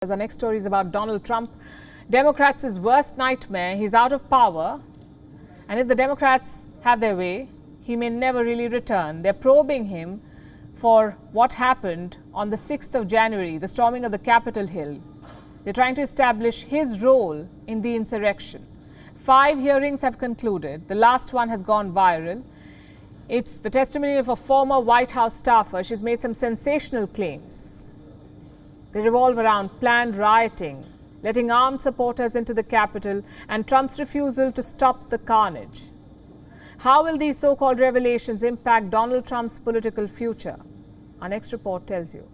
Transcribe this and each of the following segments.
Our next story is about Donald Trump, Democrats' worst nightmare. He's out of power, and if the Democrats have their way, he may never really return. They're probing him for what happened on the 6th of January, the storming of the Capitol Hill. They're trying to establish his role in the insurrection. 5 hearings have concluded. The last one has gone viral. It's the testimony of a former White House staffer. She's made some sensational claims. They revolve around planned rioting, letting armed supporters into the Capitol, and Trump's refusal to stop the carnage. How will these so-called revelations impact Donald Trump's political future? Our next report tells you.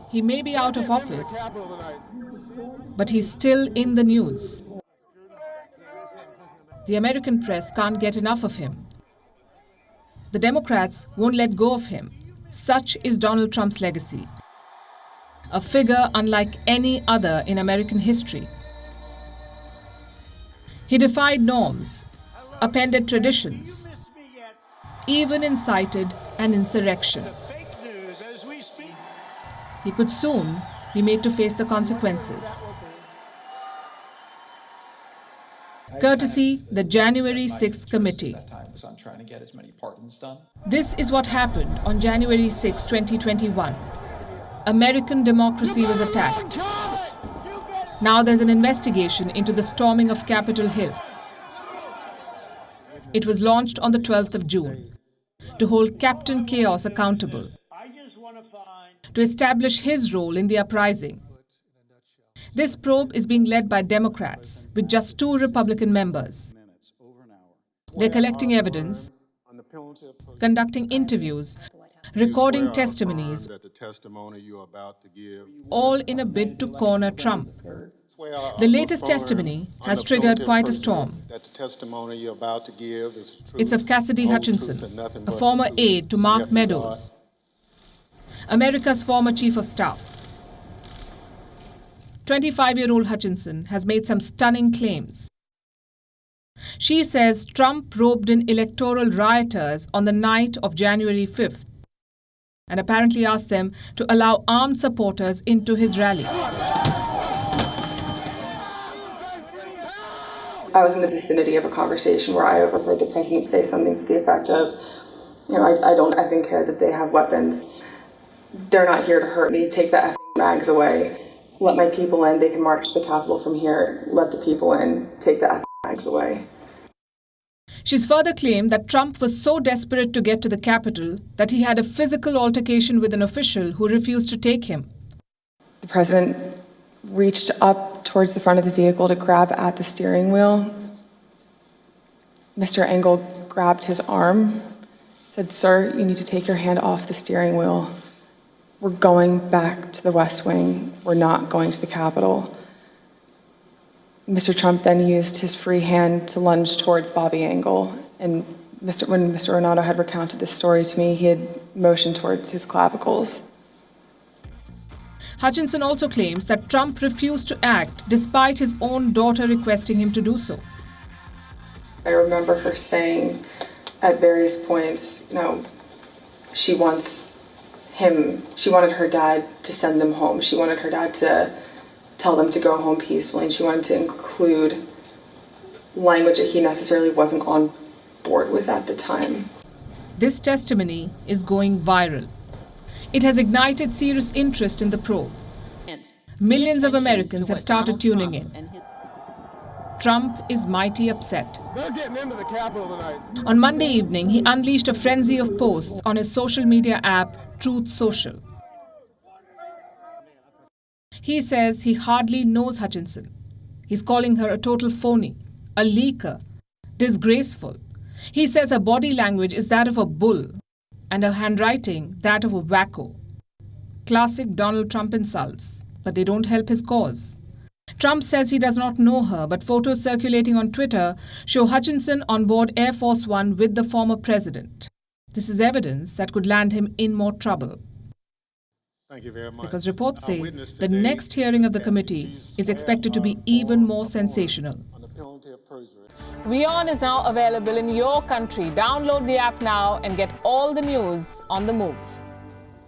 He may be out of office, but he's still in the news. The American press can't get enough of him. The Democrats won't let go of him. Such is Donald Trump's legacy. A figure unlike any other in American history. He defied norms, upended traditions, even incited an insurrection. He could soon be made to face the consequences. Courtesy the January 6th committee. This is what happened on January 6, 2021. American democracy was attacked. Now there's an investigation into the storming of Capitol Hill. It was launched on the 12th of June to hold Captain Chaos accountable, to establish his role in the uprising. This probe is being led by Democrats with just 2 Republican members. They're collecting evidence, conducting interviews, recording testimonies, all in a bid to corner Trump. The latest testimony has triggered quite a storm. It's of Cassidy Hutchinson, a former aide to Mark Meadows, America's former chief of staff. 25-year-old Hutchinson has made some stunning claims. She says Trump roped in electoral rioters on the night of January 5th and apparently asked them to allow armed supporters into his rally. I was in the vicinity of a conversation where I overheard the president say something to the effect of, I don't effing care that they have weapons. They're not here to hurt me. Take the effing mags away. Let my people in. They can march to the Capitol from here. Let the people in. Take the effing mags away. She's further claimed that Trump was so desperate to get to the Capitol that he had a physical altercation with an official who refused to take him. The president reached up towards the front of the vehicle to grab at the steering wheel. Mr. Engel grabbed his arm, said, "Sir, you need to take your hand off the steering wheel. We're going back to the West Wing. We're not going to the Capitol." Mr. Trump then used his free hand to lunge towards Bobby Engel. And when Mr. Renato had recounted this story to me, he had motioned towards his clavicles. Hutchinson also claims that Trump refused to act despite his own daughter requesting him to do so. I remember her saying at various points, she wanted her dad to send them home. She wanted her dad to tell them to go home peacefully, and she wanted to include language that he necessarily wasn't on board with at the time. This testimony is going viral. It has ignited serious interest in the probe. Millions of Americans have started tuning in. Trump is mighty upset. They're getting into the Capitol tonight. On Monday evening, he unleashed a frenzy of posts on his social media app, Truth Social. He says he hardly knows Hutchinson. He's calling her a total phony, a leaker, disgraceful. He says her body language is that of a bull and her handwriting that of a wacko. Classic Donald Trump insults, but they don't help his cause. Trump says he does not know her, but photos circulating on Twitter show Hutchinson on board Air Force One with the former president. This is evidence that could land him in more trouble. Thank you very much. Because reports say the next hearing of the committee is expected to be even more sensational. WION is now available in your country. Download the app now and get all the news on the move.